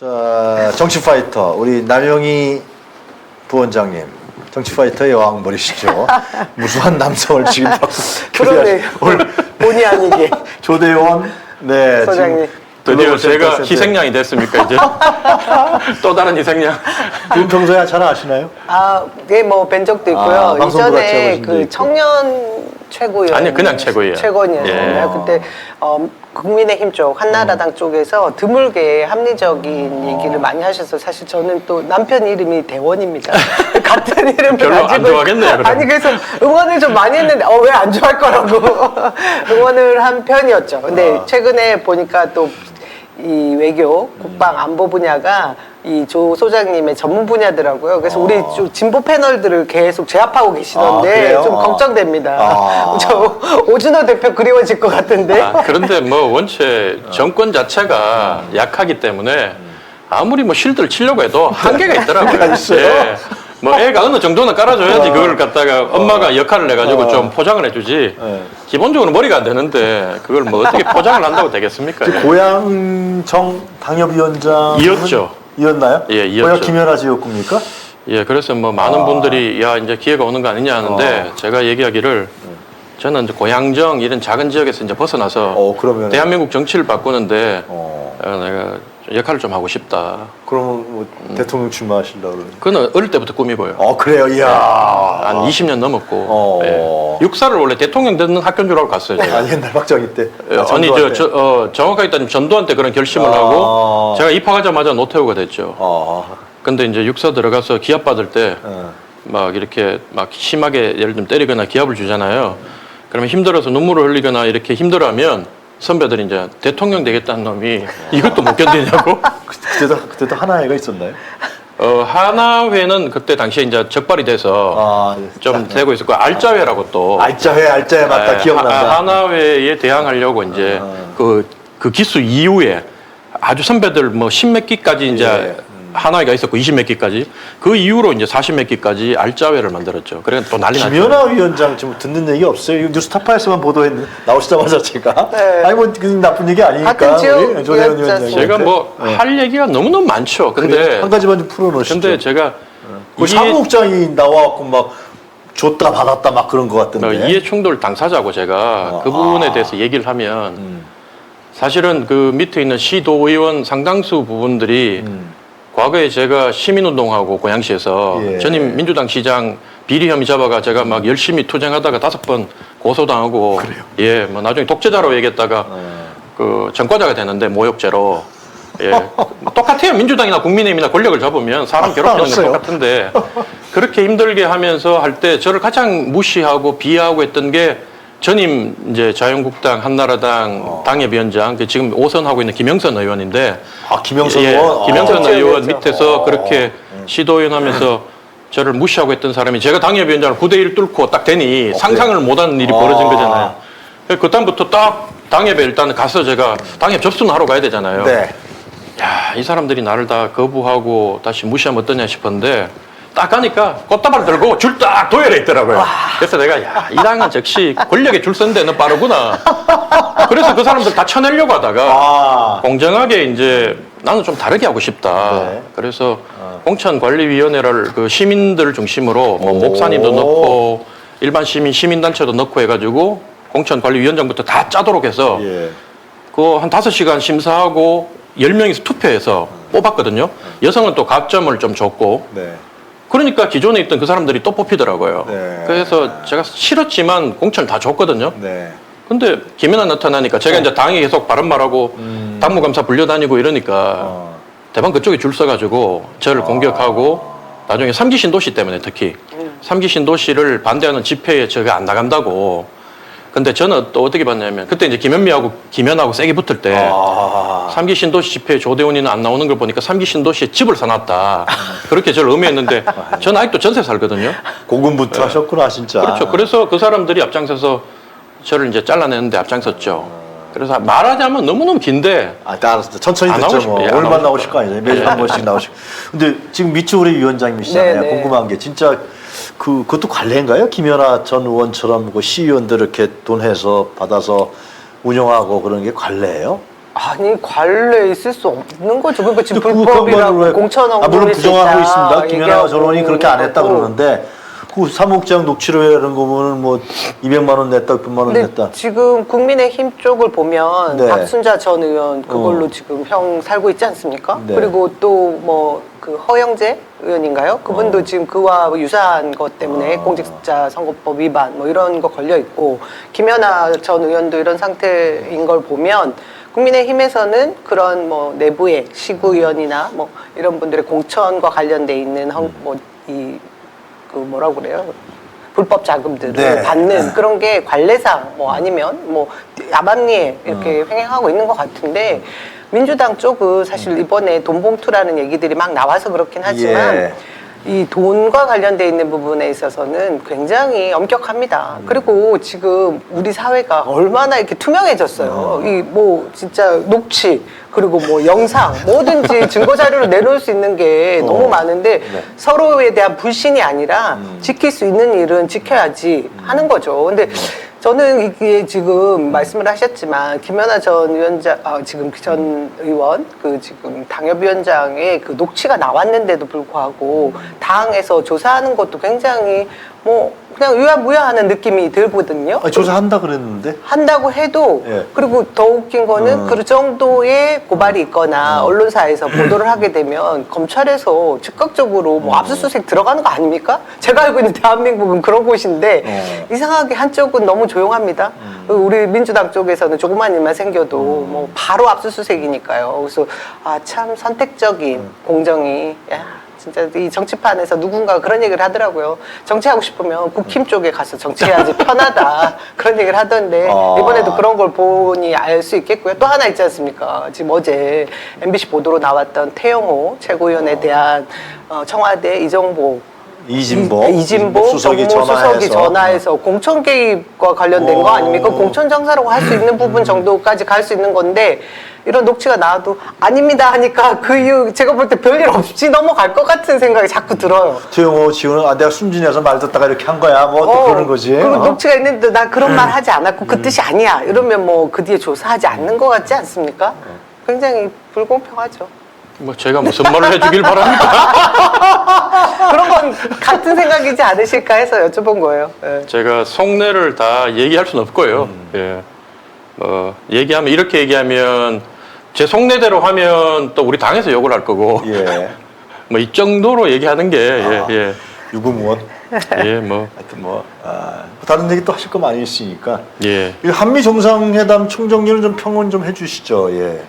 자, 정치파이터 우리 남영희 부원장님, 정치파이터의 여왕벌이시죠. 무수한 남성을 지금 그러네. 본의 아니게. 조대원 네 소장님. 드디어 제가 희생양이 됐습니까 이제? 또 다른 희생양. 지금 평소에 잘 아시나요? 네, 뭐 뵌 적도 있고요. 방송부 같이 이전에 하신 분도 그 있고. 청년 최고위원. 아니, 그냥 최고위원. 최고위원이었잖아요. 예. 그때 국민의힘 쪽, 한나라당 쪽에서 드물게 합리적인 얘기를 많이 하셔서 사실 저는 또 남편 이름이 대원입니다. 같은 이름을 별로 안 가지고 좋아하겠네요, 그럼. 아니 그래서 응원을 좀 많이 했는데 왜 안 좋아할 거라고 응원을 한 편이었죠. 근데 최근에 보니까 또 이 외교, 국방, 안보 분야가 이 조 소장님의 전문 분야더라고요. 그래서 우리 좀 진보 패널들을 계속 제압하고 계시던데 그래요? 좀 걱정됩니다. 저 오준호 대표 그리워질 것 같은데. 그런데 뭐 원체 정권 자체가 약하기 때문에 아무리 뭐 실드를 치려고 해도 한계가 있더라고요. 한계가 있어요? 뭐 애가 어느 정도는 깔아줘야지 그걸 갖다가 엄마가 역할을 해가지고 좀 포장을 해주지. 기본적으로 머리가 안 되는데 그걸 뭐 어떻게 포장을 한다고 되겠습니까? 예. 고양정 당협위원장 이었죠. 이었나요? 예, 이었죠. 고양 김연아 지역구입니까? 예, 그래서 뭐 많은 분들이 야 이제 기회가 오는 거 아니냐 하는데 제가 얘기하기를 저는 이제 고양정 이런 작은 지역에서 이제 벗어나서 그러면 대한민국 정치를 바꾸는데 내가 역할을 좀 하고 싶다. 그러면 뭐 대통령 출마하시려고 그러는. 그건 어릴 때부터 꿈이고요. 그래요. 이야. 한 20년 넘었고 예. 육사를 원래 대통령 되는 학교인 줄 알고 갔어요. 제가. 옛날 박정희 때. 아니 전두환 때. 정확하게 따지면 전두환 때 그런 결심을 하고 제가 입학하자마자 노태우가 됐죠. 근데 이제 육사 들어가서 기합 받을 때 막 이렇게 막 심하게 예를 들면 때리거나 기합을 주잖아요. 그러면 힘들어서 눈물을 흘리거나 이렇게 힘들어하면 선배들이 이제 대통령 되겠다는 놈이 이것도 못 견디냐고. 그때도 하나회가 있었나요? 하나회는 그때 당시에 이제 적발이 돼서 좀 되고 있었고 알짜회라고 또 알짜회 맞다. 기억난다. 하나회에 대항하려고 이제 그 기수 이후에 아주 선배들 뭐 10몇 기까지 이제 하나회가 있었고 20몇 기까지 그 이후로 이제 40몇 기까지 알짜회를 만들었죠. 그래 또 난리 났죠. 김연아 위원장 지금 듣는 얘기 없어요? 이거 뉴스타파에서만 보도했는데 나오시자마자 제가 네. 아니 뭐 나쁜 얘기 아니니까 같은 지역 우리 조대원 위원장 제가 뭐 할 얘기가 너무너무 많죠. 근데 한 가지만 좀 풀어놓으시죠. 근데 제가 그 사무국장이 나와갖고 막 줬다 받았다 막 그런 것 같던데. 이해 충돌 당사자고 제가 그 부분에 대해서 얘기를 하면 사실은 그 밑에 있는 시도의원 상당수 부분들이 과거에 제가 시민운동하고 고양시에서 전임 민주당 시장 비리 혐의 잡아가 제가 막 열심히 투쟁하다가 5번 고소당하고 예, 뭐 나중에 독재자로 얘기했다가 그 전과자가 되는데 모욕죄로 예, 똑같아요. 민주당이나 국민의힘이나 권력을 잡으면 사람 괴롭히는 건 똑같은데 그렇게 힘들게 하면서 할 때 저를 가장 무시하고 비하하고 했던 게 전임 이제 자유한국당 한나라당 당협위원장 지금 5선 하고 있는 김영선 의원인데 김영선 의원? 김영선 의원 밑에서 그렇게 시도의원 하면서 저를 무시하고 했던 사람이 제가 당협위원장을 9대1 뚫고 딱 되니 상상을 못한 일이 벌어진 거잖아요. 그다음부터 딱 당협에 일단 가서 제가 당협 접수는 하러 가야 되잖아요. 네. 야, 이 사람들이 나를 다 거부하고 다시 무시하면 어떠냐 싶었는데 딱 가니까 꽃다발 들고 줄 딱 도열해 있더라고요. 그래서 내가 야, 이 당은 즉시 권력에 줄 서는 데는 빠르구나. 그래서 그 사람들 다 쳐내려고 하다가 공정하게 이제 나는 좀 다르게 하고 싶다. 그래서 공천관리위원회를 그 시민들 중심으로 뭐 목사님도 넣고 일반 시민단체도 넣고 해가지고 공천관리위원장부터 다 짜도록 해서 그거 한 5시간 심사하고 10명이서 투표해서 뽑았거든요. 여성은 또 가점을 좀 줬고 그러니까 기존에 있던 그 사람들이 또 뽑히더라고요. 그래서 제가 싫었지만 공천을 다 줬거든요. 근데 김연아 나타나니까 제가 이제 당에 계속 바른 말하고 당무감사 불려다니고 이러니까 대방 그쪽에 줄 서가지고 저를 공격하고 나중에 3기 신도시 때문에 특히 3기 신도시를 반대하는 집회에 제가 안 나간다고. 근데 저는 또 어떻게 봤냐면 그때 이제 김연하고 세게 붙을 때 3기 신도시 집회에 조대원이는 안 나오는 걸 보니까 3기 신도시에 집을 사놨다. 그렇게 저를 의미했는데 저는 아직도 전세 살거든요. 고군분투 하셨구나 진짜. 그렇죠. 그래서 그 사람들이 앞장서서 저를 이제 잘라내는데 앞장섰죠. 그래서 말하자면 너무너무 긴데 알았습니다. 천천히 안 듣죠. 나오실 뭐. 거예요. 안 오늘만 나오실 나오실 거 아니에요. 매주 한 번씩 나오시고. 근데 지금 미추홀의 위원장님이시잖아요. 궁금한 게 진짜 그것도 관례인가요? 김연아 전 의원처럼 그 시의원들 이렇게 돈 해서 받아서 운영하고 그런 게 관례예요? 아니 관례 있을 수 없는 거죠. 그러니까 지금 근데 그 불법이라고 왜- 공천하고 물론 그럴 수 부정하고 있다 있습니다. 김연아 얘기하고 전원이 그렇게 안 했다 있고. 그러는데 그 사무국장 녹취록에 이런 거 보면 뭐 200만 원 냈다, 100만 원 근데 냈다. 지금 국민의힘 쪽을 보면 네. 박순자 전 의원 그걸로 지금 형 살고 있지 않습니까? 네. 그리고 또 뭐 그 허영재 의원인가요? 그분도 지금 그와 유사한 것 때문에 공직자 선거법 위반 뭐 이런 거 걸려 있고 김연아 전 의원도 이런 상태인 걸 보면 국민의힘에서는 그런 뭐 내부의 시구위원이나 뭐 이런 분들의 공천과 관련돼 있는 뭐이 그 뭐라고 그래요? 불법 자금들을 네. 받는 그런 게 관례상 뭐 아니면 뭐 야밤리에 이렇게 횡행하고 있는 것 같은데 민주당 쪽은 사실 이번에 돈봉투라는 얘기들이 막 나와서 그렇긴 하지만 예. 이 돈과 관련돼 있는 부분에 있어서는 굉장히 엄격합니다. 그리고 지금 우리 사회가 얼마나 이렇게 투명해졌어요. 이 뭐 진짜 녹취 그리고 뭐 영상 뭐든지 증거 자료로 내놓을 수 있는 게 너무 많은데 네. 서로에 대한 불신이 아니라 지킬 수 있는 일은 지켜야지 하는 거죠. 근데 저는 이게 지금 말씀을 하셨지만 김연아 전 위원장, 지금 전 의원, 그 지금 당협위원장의 그 녹취가 나왔는데도 불구하고 당에서 조사하는 것도 굉장히 뭐 그냥 유야무야하는 느낌이 들거든요. 아니, 조사한다 그랬는데. 한다고 해도 예. 그리고 더 웃긴 거는 그 정도의 고발이 있거나 언론사에서 보도를 하게 되면 검찰에서 즉각적으로 뭐 압수수색 들어가는 거 아닙니까? 제가 알고 있는 대한민국은 그런 곳인데 이상하게 한쪽은 너무 조용합니다. 우리 민주당 쪽에서는 조그만 일만 생겨도 뭐 바로 압수수색이니까요. 그래서 참 선택적인 공정이 진짜 이 정치판에서 누군가 그런 얘기를 하더라고요. 정치하고 싶으면 국힘 쪽에 가서 정치해야지 편하다. 그런 얘기를 하던데 이번에도 그런 걸 보니 알 수 있겠고요. 또 하나 있지 않습니까? 지금 어제 MBC 보도로 나왔던 태영호 최고위원에 대한 청와대 이진복 수석이 정무수석이 전화해서 공천 개입과 관련된 거 아닙니까? 공천 장사라고 할 수 있는 부분 정도까지 갈 수 있는 건데 이런 녹취가 나와도 아닙니다 하니까 그 이후 제가 볼 때 별일 없이 넘어갈 것 같은 생각이 자꾸 들어요. 조영호 지훈은 내가 숨지내서 말 듣다가 이렇게 한 거야. 뭐 또 그러는 거지. 그리고 녹취가 있는데 나 그런 말 하지 않았고 그 뜻이 아니야. 이러면 뭐 그 뒤에 조사하지 않는 것 같지 않습니까? 굉장히 불공평하죠. 뭐 제가 무슨 말을 해주길 바랍니까? 그런 건 같은 생각이지 않으실까 해서 여쭤본 거예요. 예. 제가 속내를 다 얘기할 수는 없고요. 예. 얘기하면 이렇게 얘기하면 제 속내대로 하면 또 우리 당에서 욕을 할 거고 예. 뭐 이 정도로 얘기하는 게 예. 유구무원. 예, 뭐 하여튼 다른 얘기 또 하실 거 많이 있으니까. 예. 이 한미 정상회담 총정리는 좀 평론 좀 해주시죠. 예.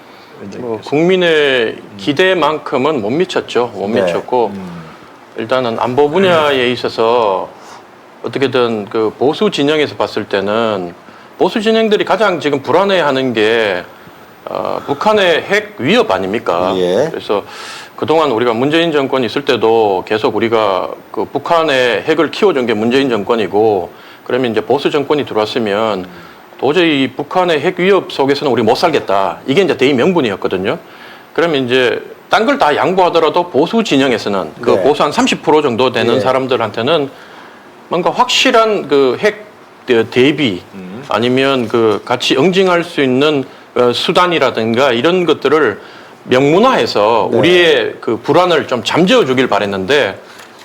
뭐 국민의 기대만큼은 못 미쳤죠. 못 네. 미쳤고 일단은 안보 분야에 있어서 어떻게든 그 보수 진영에서 봤을 때는 보수 진영들이 가장 지금 불안해하는 게 북한의 핵 위협 아닙니까? 예. 그래서 그동안 우리가 문재인 정권이 있을 때도 계속 우리가 그 북한의 핵을 키워준 게 문재인 정권이고 그러면 이제 보수 정권이 들어왔으면 도저히 북한의 핵 위협 속에서는 우리 못 살겠다. 이게 이제 대의 명분이었거든요. 그러면 이제 딴 걸 다 양보하더라도 보수 진영에서는 그 네. 보수 한 30% 정도 되는 예. 사람들한테는 뭔가 확실한 그 핵 대비 아니면 그 같이 응징할 수 있는 수단이라든가 이런 것들을 명문화해서 네. 우리의 그 불안을 좀 잠재워 주길 바랬는데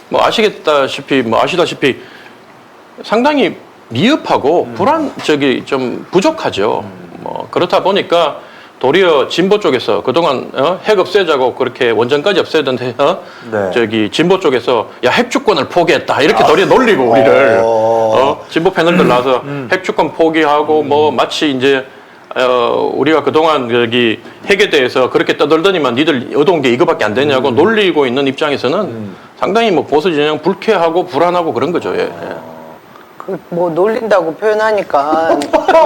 뭐 아시다시피 상당히 미흡하고 좀 부족하죠. 뭐 그렇다 보니까 도리어 진보 쪽에서 그동안 핵 없애자고 그렇게 원전까지 없애던 네. 진보 쪽에서 야 핵주권을 포기했다 이렇게 도리어 놀리고 우리를 진보 패널들 나와서 핵주권 포기하고 뭐 마치 이제 우리가 그동안 여기 핵에 대해서 그렇게 떠들더니만 니들 얻어온 게 이거밖에 안 되냐고 놀리고 있는 입장에서는 상당히 뭐 보수 진영 불쾌하고 불안하고 그런 거죠. 예. 뭐 놀린다고 표현하니까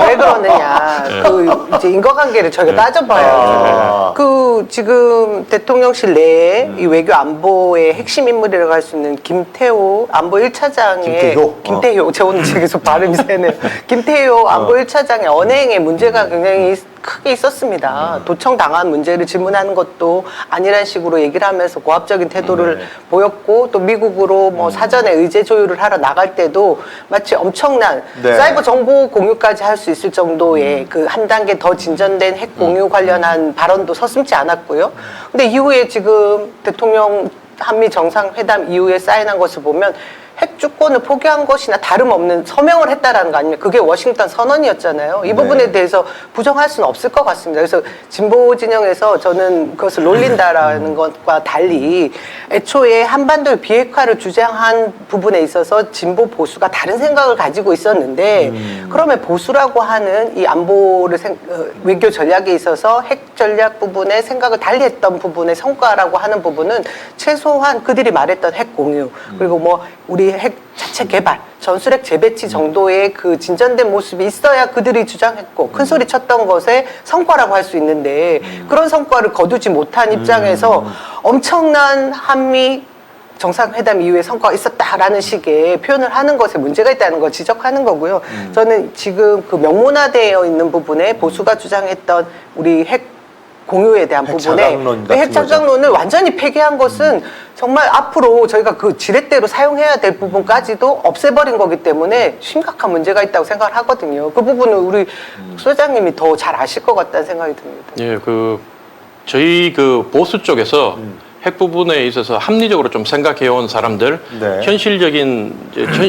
왜 그러느냐. 그 이제 인과관계를 저희가 따져봐야죠. 그 지금 대통령실 내에 이 외교 안보의 핵심 인물이라고 할 수 있는 김태호 안보 1차장의 김태효 제 오늘 계속 발음이 세네요. 김태효 안보 1차장의 언행에 문제가 굉장히 크게 있었습니다. 도청당한 문제를 질문하는 것도 아니란 식으로 얘기를 하면서 고압적인 태도를 보였고 또 미국으로 뭐 사전에 의제 조율을 하러 나갈 때도 마치 엄청난 네. 사이버 정보 공유까지 할 수 있을 정도의 그 한 단계 더 진전된 핵 공유 관련한 발언도 서슴지 않았고요. 근데 이후에 지금 대통령 한미 정상회담 이후에 사인한 것을 보면 핵 주권을 포기한 것이나 다름없는 서명을 했다라는 거 아닙니까? 그게 워싱턴 선언이었잖아요. 이 부분에 대해서 부정할 수는 없을 것 같습니다. 그래서 진보 진영에서 저는 그것을 놀린다라는 것과 달리 애초에 한반도의 비핵화를 주장한 부분에 있어서 진보 보수가 다른 생각을 가지고 있었는데 그러면 보수라고 하는 이 안보를 외교 전략에 있어서 핵 전략 부분에 생각을 달리했던 부분의 성과라고 하는 부분은 최소한 그들이 말했던 핵 공유 그리고 뭐 우리 핵 자체 개발, 전술핵 재배치 정도의 그 진전된 모습이 있어야 그들이 주장했고 큰 소리 쳤던 것의 성과라고 할 수 있는데 그런 성과를 거두지 못한 입장에서 엄청난 한미 정상회담 이후에 성과가 있었다라는 식의 표현을 하는 것에 문제가 있다는 걸 지적하는 거고요. 저는 지금 그 명문화되어 있는 부분에 보수가 주장했던 우리 핵 공유에 대한 부분에 핵 자강론을 완전히 폐기한 것은 정말 앞으로 저희가 그 지렛대로 사용해야 될 부분까지도 없애버린 거기 때문에 심각한 문제가 있다고 생각을 하거든요. 그 부분은 우리 소장님이 더 잘 아실 것 같다는 생각이 듭니다. 예, 저희 그 보수 쪽에서 핵 부분에 있어서 합리적으로 좀 생각해온 사람들, 네.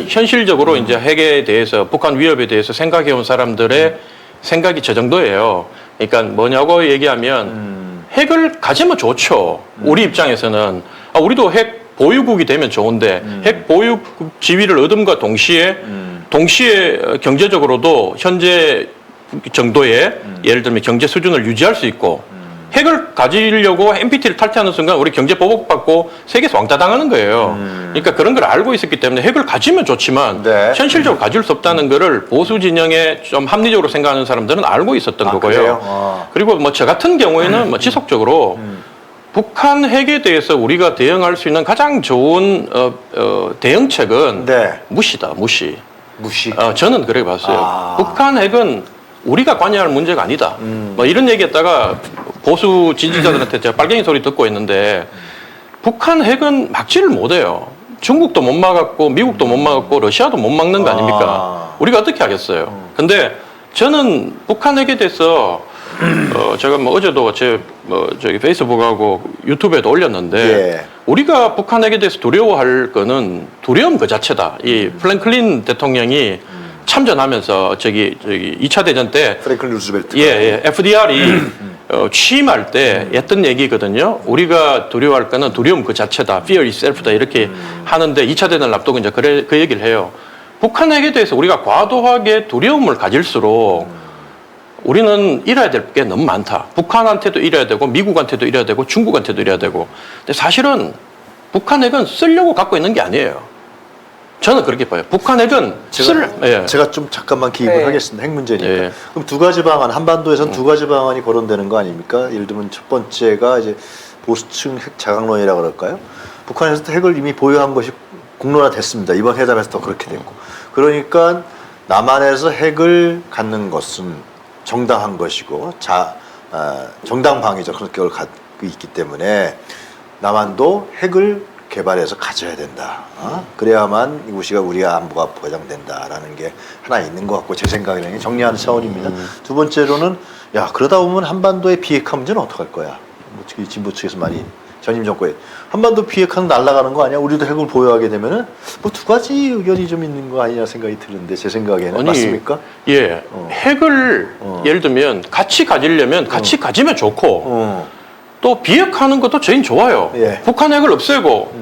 현실적으로 이제 핵에 대해서 북한 위협에 대해서 생각해온 사람들의 생각이 저 정도예요. 그러니까 뭐냐고 얘기하면 핵을 가지면 좋죠. 우리 입장에서는 우리도 핵 보유국이 되면 좋은데 핵 보유국 지위를 얻음과 동시에 경제적으로도 현재 정도의 예를 들면 경제 수준을 유지할 수 있고 핵을 가지려고 NPT를 탈퇴하는 순간 우리 경제 보복받고 세계에서 왕따 당하는 거예요. 그러니까 그런 걸 알고 있었기 때문에 핵을 가지면 좋지만 네. 현실적으로 가질 수 없다는 거를 보수 진영에 좀 합리적으로 생각하는 사람들은 알고 있었던 거고요. 그리고 뭐 저 같은 경우에는 뭐 지속적으로 북한 핵에 대해서 우리가 대응할 수 있는 가장 좋은 대응책은 네. 무시다, 무시. 무시. 저는 그렇게 봤어요. 북한 핵은 우리가 관여할 문제가 아니다. 뭐 이런 얘기했다가 보수 지지자들한테 제가 빨갱이 소리 듣고 있는데 북한 핵은 막지를 못해요. 중국도 못 막았고 미국도 못 막았고 러시아도 못 막는 거 아닙니까? 우리가 어떻게 하겠어요? 근데 저는 북한 핵에 대해서 제가 뭐 어제도 저기 페이스북하고 유튜브에도 올렸는데 예. 우리가 북한 핵에 대해서 두려워할 거는 두려움 그 자체다. 이 프랭클린 대통령이 참전하면서 저기 2차 대전 때 프랭클린 루즈벨트. 예, FDR이 취임할 때 했던 얘기거든요. 우리가 두려워할 거는 두려움 그 자체다. Fear itself다. 이렇게 하는데 2차 대전을 앞두고 이제 그 얘기를 해요. 북한 핵에 대해서 우리가 과도하게 두려움을 가질수록 우리는 잃어야 될 게 너무 많다. 북한한테도 잃어야 되고 미국한테도 잃어야 되고 중국한테도 잃어야 되고. 근데 사실은 북한 핵은 쓰려고 갖고 있는 게 아니에요. 저는 그렇게 봐요. 북한 핵은 제가 좀 잠깐만 기입을 네. 하겠습니다. 핵 문제니까. 예. 그럼 두 가지 방안, 한반도에서는 두 가지 방안이 거론되는 거 아닙니까? 예를 들면 첫 번째가 이제 보수층 핵 자강론이라고 그럴까요? 북한에서도 핵을 이미 보유한 것이 공론화됐습니다. 이번 회담에서도 그렇게 됐고. 그러니까 남한에서 핵을 갖는 것은 정당한 것이고 정당방위적 그런 걸 갖고 있기 때문에 남한도 핵을 개발해서 가져야 된다. 그래야만 우리가 안보가 보장된다라는 게 하나 있는 것 같고 제 생각에는 정리하는 차원입니다. 두 번째로는 그러다 보면 한반도의 비핵화 문제는 어떡할 거야? 특히 진보 측에서 많이 전임 정권에 한반도 비핵화는 날아가는 거 아니야? 우리도 핵을 보유하게 되면은 뭐 두 가지 의견이 좀 있는 거 아니냐 생각이 드는데 제 생각에는 맞습니까? 예, 핵을 예를 들면 같이 가지려면 같이 가지면 좋고 또 비핵화하는 것도 저희는 좋아요. 예. 북한 핵을 없애고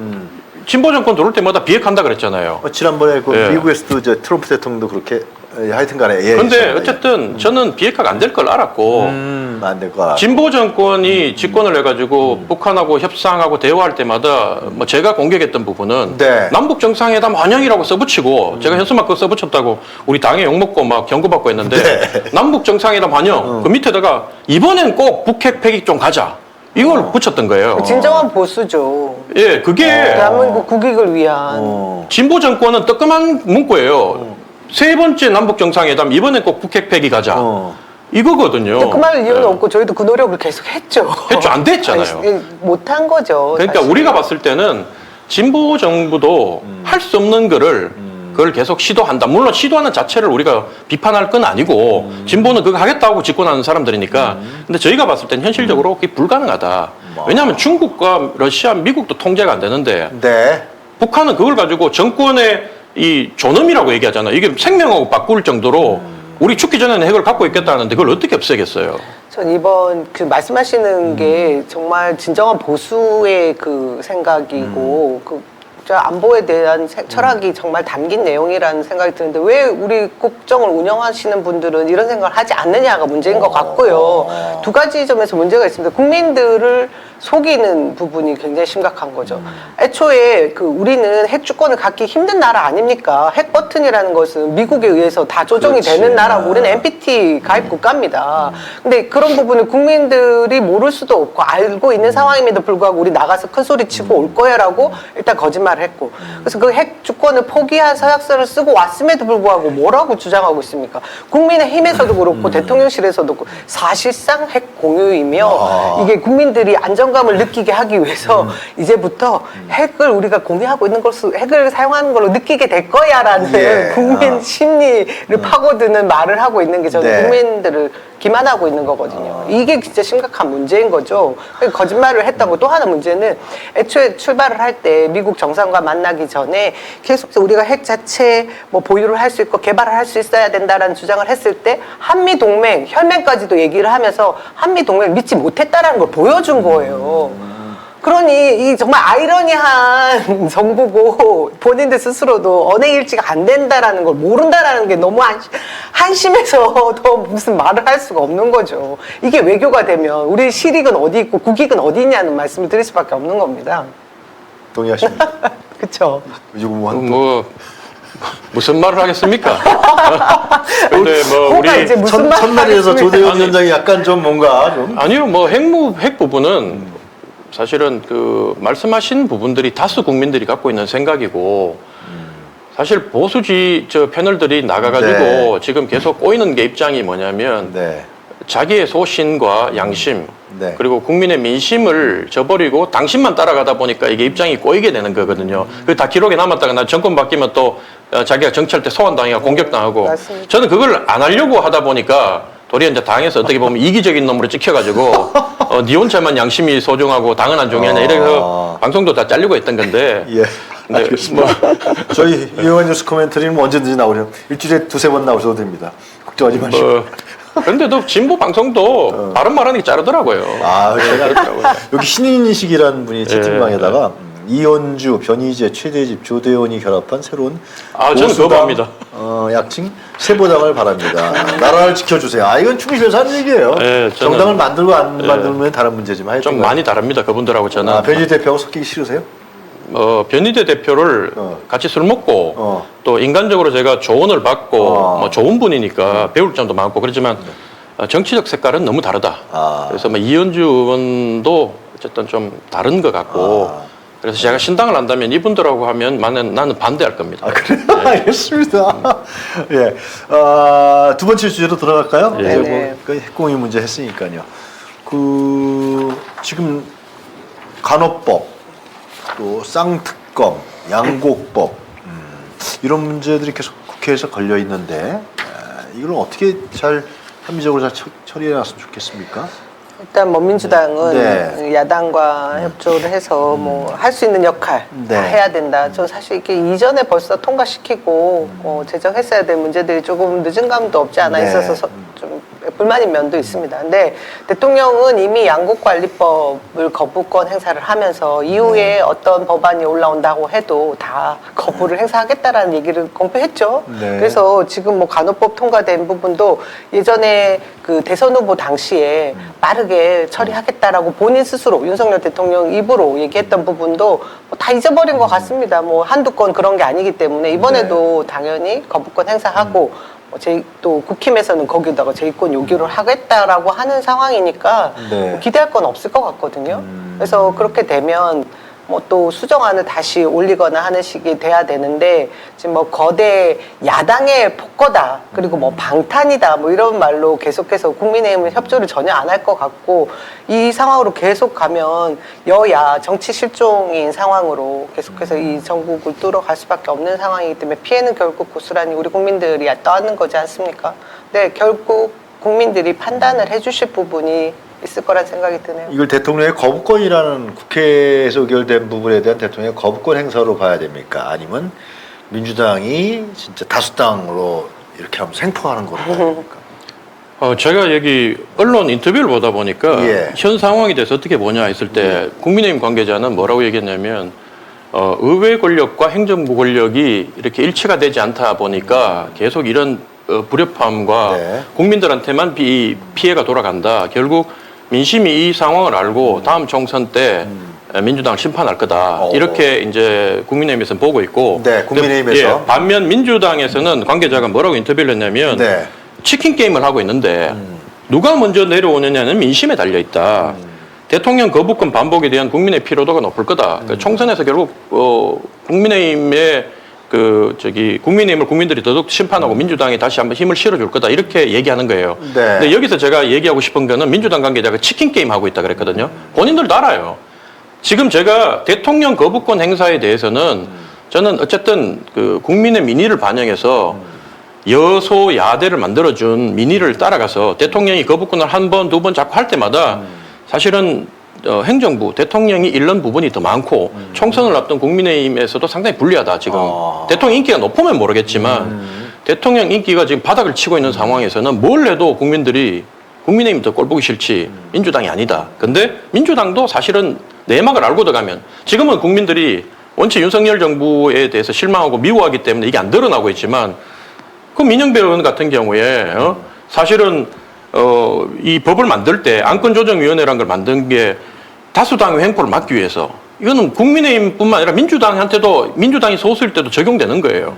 진보 정권 들어올 때마다 비핵화한다 그랬잖아요. 지난번에 그 예. 미국에서도 이제 트럼프 대통령도 그렇게 하여튼간에 그런데 어쨌든 저는 비핵화가 안 될 걸 알았고 안 될 거. 진보 정권이 집권을 해가지고 북한하고 협상하고 대화할 때마다 뭐 제가 공격했던 부분은 네. 남북 정상회담 환영이라고 써붙이고 제가 현수막 그거 써붙였다고 우리 당에 욕먹고 막 경고받고 했는데 네. 남북 정상회담 환영 그 밑에다가 이번엔 꼭 북핵 폐기 좀 가자 이걸 붙였던 거예요. 진정한 보수죠. 예, 그게 대한민국 국익을 위한. 진보 정권은 뜨끔한 문구예요. 세 번째 남북 정상회담 이번엔 꼭 북핵 폐기 가자. 이거거든요. 그 말을 이유는 없고 저희도 그 노력을 계속 했죠. 했죠. 안 됐잖아요. 못한 거죠. 그러니까 사실. 우리가 봤을 때는 진보 정부도 할 수 없는 거를 그걸 계속 시도한다. 물론 시도하는 자체를 우리가 비판할 건 아니고 진보는 그거 하겠다고 집권하는 사람들이니까. 근데 저희가 봤을 땐 현실적으로 그게 불가능하다. 왜냐하면 중국과 러시아, 미국도 통제가 안 되는데 네. 북한은 그걸 가지고 정권의 이 존엄이라고 얘기하잖아요. 이게 생명하고 바꿀 정도로 우리 죽기 전에는 핵을 갖고 있겠다는데 그걸 어떻게 없애겠어요? 전 이번 그 말씀하시는 게 정말 진정한 보수의 그 생각이고 그 안보에 대한 철학이 정말 담긴 내용이라는 생각이 드는데 왜 우리 국정을 운영하시는 분들은 이런 생각을 하지 않느냐가 문제인 것 같고요. 두 가지 점에서 문제가 있습니다. 국민들을 속이는 부분이 굉장히 심각한 거죠. 애초에 그 우리는 핵 주권을 갖기 힘든 나라 아닙니까? 핵 버튼이라는 것은 미국에 의해서 다 조정이 그렇지. 되는 나라고 우리는 NPT 가입 국가입니다. 근데 그런 부분을 국민들이 모를 수도 없고 알고 있는 상황임에도 불구하고 우리 나가서 큰 소리 치고 올 거야라고 일단 거짓말을 했고 그래서 그 핵 주권을 포기한 서약서를 쓰고 왔음에도 불구하고 뭐라고 주장하고 있습니까? 국민의힘에서도 그렇고 대통령실에서도 그렇고 사실상 핵 공유이며 이게 국민들이 안정감을 느끼게 하기 위해서 이제부터 핵을 우리가 공유하고 있는 것을 핵을 사용하는 걸로 느끼게 될 거야라는 예. 국민 심리를 파고드는 말을 하고 있는 게 저는 네. 국민들을 기만하고 있는 거거든요. 이게 진짜 심각한 문제인 거죠. 거짓말을 했다고 또 하나 문제는 애초에 출발을 할 때 미국 정상과 만나기 전에 계속 우리가 핵 자체 뭐 보유를 할 수 있고 개발을 할 수 있어야 된다라는 주장을 했을 때 한미 동맹 혈맹까지도 얘기를 하면서 한미 동맹을 믿지 못했다라는 걸 보여준 거예요. 그러니 이 정말 아이러니한 정부고 본인들 스스로도 언행 일치가 안 된다라는 걸 모른다라는 게 너무 한심해서 더 무슨 말을 할 수가 없는 거죠. 이게 외교가 되면 우리 실익은 어디 있고 국익은 어디 있냐는 말씀을 드릴 수밖에 없는 겁니다. 동의하십니까? 그렇죠. 뭐 무슨 말을 하겠습니까? 근데 뭐 우리 뭐가 이제 무슨 말 첫날에서 하겠습니까? 조대현 아니, 위원장이 약간 좀 뭔가 좀 아니요, 뭐 핵 부분은 사실은 그 말씀하신 부분들이 다수 국민들이 갖고 있는 생각이고 사실 보수지 저 패널들이 나가가지고 네. 지금 계속 꼬이는 게 입장이 뭐냐면 네. 자기의 소신과 양심 네. 그리고 국민의 민심을 저버리고 당신만 따라가다 보니까 이게 입장이 꼬이게 되는 거거든요. 그 다 기록에 남았다가 나 정권 바뀌면 또 자기가 정치할 때 소환당하고 공격당하고 맞습니다. 저는 그걸 안 하려고 하다 보니까 도리어 이제 당에서 어떻게 보면 이기적인 놈으로 찍혀가지고 니 혼자만 양심이 소중하고 당은 안 중요하냐 이래서 방송도 다 잘리고 있던 건데 예. 근데 알겠습니다. 뭐 저희 이용한 뉴스 코멘터리는 뭐 언제든지 나오죠. 일주일에 2-3번 나오셔도 됩니다. 걱정하지 마시고. 그런데도 진보 방송도 바른 말하는 게 자르더라고요. 아, 제가 여기 신인식이라는 분이 채팅방에다가 이현주, 변희재, 최대집, 조대원이 결합한 새로운 저는 그거 보수당, 봅니다. 약칭 세보당을 바랍니다. 나라를 지켜주세요. 이건 충실해서 하는 얘기예요. 네, 저는- 정당을 만들고 안 만들면 다른 문제지만 하여튼 좀 많이 다릅니다. 그분들하고 저는. 변희재 대표하고 섞이기 싫으세요? 변희재 대표를 같이 술 먹고 또 인간적으로 제가 조언을 받고 뭐 좋은 분이니까 배울 점도 많고 그렇지만 정치적 색깔은 너무 다르다. 그래서 뭐 이현주 의원도 어쨌든 좀 다른 것 같고 그래서 제가 신당을 한다면 이분들하고 하면 나는 반대할 겁니다. 그래요? 알겠습니다. 예. 두 번째 주제로 들어갈까요? 예. 네. 네네. 뭐 핵공유 문제 했으니까요. 지금 간호법, 또 쌍특검, 양곡법 이런 문제들이 계속 국회에서 걸려 있는데 이걸 어떻게 잘 합리적으로 잘 처리해놨으면 좋겠습니까? 일단 뭐 민주당은 네. 야당과 협조를 해서 뭐 할 수 있는 역할 네. 다 해야 된다. 저 사실 이게 이전에 벌써 통과시키고 제정했어야 될 문제들이 조금 늦은 감도 없지 않아 네. 있어서 좀 불만인 면도 있습니다. 근데 대통령은 이미 양국관리법을 거부권 행사를 하면서 이후에 어떤 법안이 올라온다고 해도 다 거부를 행사하겠다라는 얘기를 공표했죠. 네. 그래서 지금 뭐 간호법 통과된 부분도 예전에 그 대선 후보 당시에 빠르게 처리하겠다라고 본인 스스로 윤석열 대통령 입으로 얘기했던 부분도 뭐 다 잊어버린 것 같습니다. 뭐 한두 건 그런 게 아니기 때문에 이번에도 당연히 거부권 행사하고 또 국힘에서는 거기다가 제2권 요구를 하겠다라고 하는 상황이니까 네. 뭐 기대할 건 없을 것 같거든요. 그래서 그렇게 되면 뭐 또 수정안을 다시 올리거나 하는 식이 돼야 되는데 지금 뭐 거대 야당의 폭거다 그리고 뭐 방탄이다 뭐 이런 말로 계속해서 국민의힘은 협조를 전혀 안 할 것 같고 이 상황으로 계속 가면 여야 정치 실종인 상황으로 계속해서 이 전국을 뚫어갈 수밖에 없는 상황이기 때문에 피해는 결국 고스란히 우리 국민들이 떠안는 거지 않습니까? 네, 결국 국민들이 판단을 해주실 부분이 있을 거란 생각이 드네요. 이걸 대통령의 거부권이라는 국회에서 의결된 부분에 대한 대통령의 거부권 행사로 봐야 됩니까? 아니면 민주당이 진짜 다수당으로 이렇게 하면 생포하는 거로 봐야 됩니까? 제가 여기 언론 인터뷰를 보다 보니까 예. 현 상황에 대해서 어떻게 보냐 했을 때 국민의힘 관계자는 뭐라고 얘기했냐면 의회 권력과 행정부 권력이 이렇게 일치가 되지 않다 보니까 계속 이런 불협화음과 네. 국민들한테만 피해가 돌아간다. 결국 민심이 이 상황을 알고 다음 총선 때 민주당을 심판할 거다. 이렇게 이제 국민의힘에서는 보고 있고. 네, 국민의힘에서. 예, 반면 민주당에서는 관계자가 뭐라고 인터뷰를 했냐면 네. 치킨 게임을 하고 있는데 누가 먼저 내려오느냐는 민심에 달려 있다. 대통령 거부권 반복에 대한 국민의 피로도가 높을 거다. 그러니까 총선에서 결국 국민의힘의 국민의힘을 국민들이 더더욱 심판하고 민주당이 다시 한번 힘을 실어줄 거다. 이렇게 얘기하는 거예요. 네. 근데 여기서 제가 얘기하고 싶은 거는 민주당 관계자가 치킨 게임 하고 있다 그랬거든요. 본인들도 알아요. 지금 제가 대통령 거부권 행사에 대해서는 저는 어쨌든 국민의 민의를 반영해서 여소야대를 만들어준 민의를 따라가서 대통령이 거부권을 한 번, 두 번 자꾸 할 때마다 사실은 행정부, 대통령이 잃는 부분이 더 많고 총선을 앞둔 국민의힘에서도 상당히 불리하다 지금. 대통령 인기가 높으면 모르겠지만 대통령 인기가 지금 바닥을 치고 있는 상황에서는 뭘 해도 국민의힘 더 꼴보기 싫지 민주당이 아니다. 근데 민주당도 사실은 내막을 알고 들어가면 지금은 국민들이 원체 윤석열 정부에 대해서 실망하고 미워하기 때문에 이게 안 드러나고 있지만 그 민영배 의원 같은 경우에 사실은 이 법을 만들 때 안건조정위원회라는 걸 만든 게 다수당의 횡포를 막기 위해서 이거는 국민의힘뿐만 아니라 민주당이 소수일 때도 적용되는 거예요.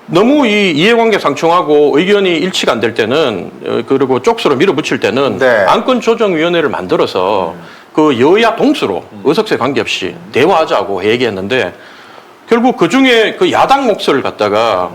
너무 이 이해관계 상충하고 의견이 일치가 안 될 때는 그리고 쪽수로 밀어붙일 때는 네. 안건조정위원회를 만들어서 그 여야 동수로 의석수에 관계없이 대화하자고 얘기했는데 결국 그 중에 그 야당 몫을 갖다가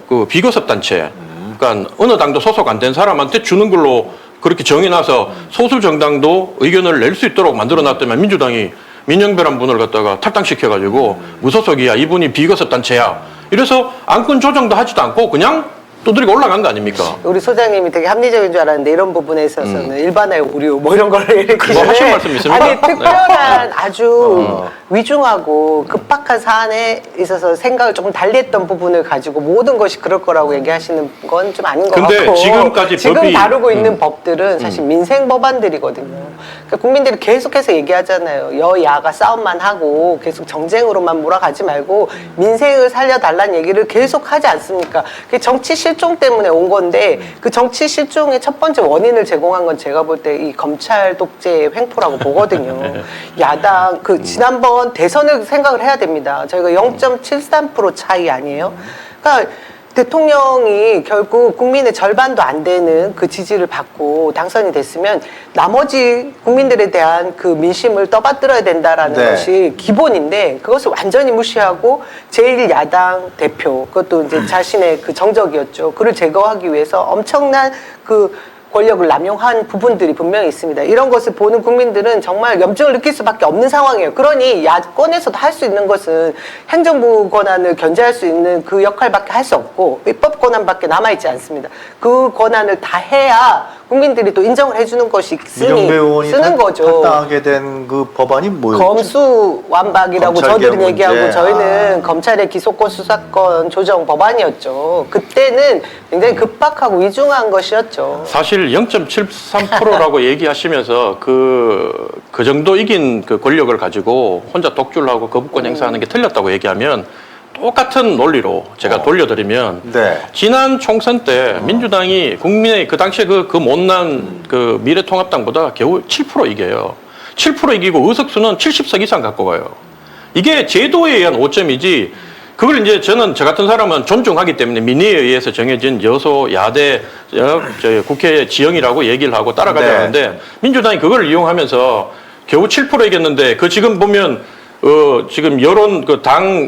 그 비거섭 단체, 그러니까 어느 당도 소속 안 된 사람한테 주는 걸로 그렇게 정해놔서 소수 정당도 의견을 낼 수 있도록 만들어놨다면 민주당이 민영배란 분을 갖다가 탈당시켜가지고 무소속이야, 이분이 비거섭 단체야. 이래서 안건 조정도 하지도 않고 그냥 두드리고 올라간 거 아닙니까? 우리 소장님이 되게 합리적인 줄 알았는데 이런 부분에 있어서는 일반의 오류 뭐 이런 거를 이렇게 뭐 하실 말씀 있습니까? 아니 특별한 아주 위중하고 급박한 사안에 있어서 생각을 조금 달리했던 부분을 가지고 모든 것이 그럴 거라고 얘기하시는 건 좀 아닌 것 근데 같고 지금까지 지금 법이 다루고 있는 법들은 사실 민생 법안들이거든요. 그러니까 국민들이 계속해서 얘기하잖아요. 여야가 싸움만 하고 계속 정쟁으로만 몰아가지 말고 민생을 살려달라는 얘기를 계속 하지 않습니까? 그게 정치 실종 때문에 온 건데 그 정치 실종의 첫 번째 원인을 제공한 건 제가 볼 때 이 검찰 독재 횡포라고 보거든요. 야당 지난번 대선을 생각을 해야 됩니다. 저희가 0.73% 차이 아니에요? 그러니까 대통령이 결국 국민의 절반도 안 되는 그 지지를 받고 당선이 됐으면 나머지 국민들에 대한 그 민심을 떠받들어야 된다라는 네. 것이 기본인데 그것을 완전히 무시하고 제1야당 대표 그것도 이제 자신의 그 정적이었죠. 그를 제거하기 위해서 엄청난 그 권력을 남용한 부분들이 분명히 있습니다. 이런 것을 보는 국민들은 정말 염증을 느낄 수밖에 없는 상황이에요. 그러니 야권에서도 할 수 있는 것은 행정부 권한을 견제할 수 있는 그 역할밖에 할 수 없고 입법 권한밖에 남아있지 않습니다. 그 권한을 다 해야 국민들이 또 인정을 해주는 것이 있으니 민영배 의원이 쓰는 거죠. 탈당하게 된 그 법안이 뭐였죠? 검수완박이라고 검찰 저들은 개혁 얘기하고 문제. 저희는 검찰의 기소권 수사권 조정 법안이었죠. 그때는 굉장히 급박하고 위중한 것이었죠. 사실 0.73%라고 얘기하시면서 그 정도 이긴 그 권력을 가지고 혼자 독주를 하고 거부권 행사하는 게 틀렸다고 얘기하면 똑같은 논리로 제가 돌려드리면 네. 지난 총선 때 민주당이 국민의 그 당시에 그 못난 그 미래통합당보다 겨우 7% 이겨요. 7% 이기고 의석수는 70석 이상 갖고 가요. 이게 제도에 의한 오점이지 그걸 이제 저는 저 같은 사람은 존중하기 때문에 민의에 의해서 정해진 여소 야대 국회 지형이라고 얘기를 하고 따라가자 하는데 민주당이 그걸 이용하면서 겨우 7% 이겼는데 그 지금 보면 지금 여론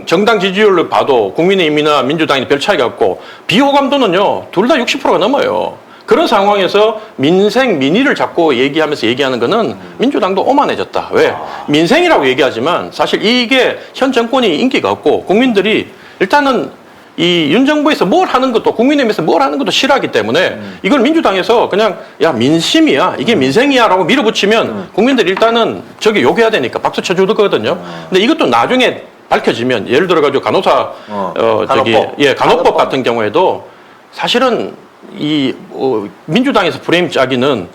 정당 지지율을 봐도 국민의힘이나 민주당이 별 차이가 없고 비호감도는요 둘 다 60%가 넘어요. 그런 상황에서 민생 민의를 자꾸 얘기하는 거는 민주당도 오만해졌다. 왜? 민생이라고 얘기하지만 사실 이게 현 정권이 인기가 없고 국민들이 일단은 이 윤 정부에서 뭘 하는 것도 국민의힘에서 뭘 하는 것도 싫어하기 때문에 이걸 민주당에서 그냥 야 민심이야 이게 민생이야라고 밀어붙이면 국민들이 일단은 저기 욕해야 되니까 박수 쳐주거든요. 근데 이것도 나중에 밝혀지면 예를 들어 가지고 간호사 간호법 같은 경우에도 사실은 민주당에서 프레임 짜기는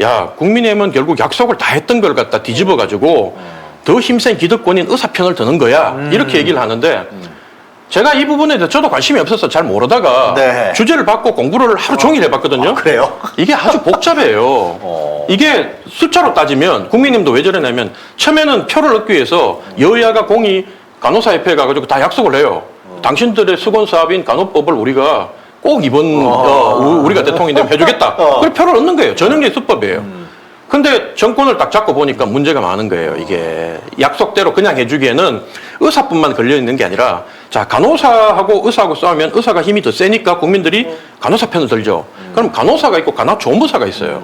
야 국민의힘은 결국 약속을 다 했던 걸 갖다 뒤집어 가지고 더 힘센 기득권인 의사 편을 드는 거야 이렇게 얘기를 하는데. 제가 이 부분에 대해서 저도 관심이 없어서 잘 모르다가 네. 주제를 받고 공부를 하루 종일 해봤거든요. 그래요? 이게 아주 복잡해요. 이게 숫자로 따지면 국민님도 왜 저러냐면 처음에는 표를 얻기 위해서 여야가 공이 간호사협회에 가가지고 다 약속을 해요. 당신들의 수건 사업인 간호법을 우리가 꼭 이번 우리가 대통령이 되면 해주겠다. 그래서 표를 얻는 거예요. 전형적인 수법이에요. 근데 정권을 딱 잡고 보니까 문제가 많은 거예요. 이게 약속대로 그냥 해주기에는 의사뿐만 걸려있는 게 아니라 자 간호사하고 의사하고 싸우면 의사가 힘이 더 세니까 국민들이 간호사 편을 들죠. 그럼 간호사가 있고 간호조무사가 있어요.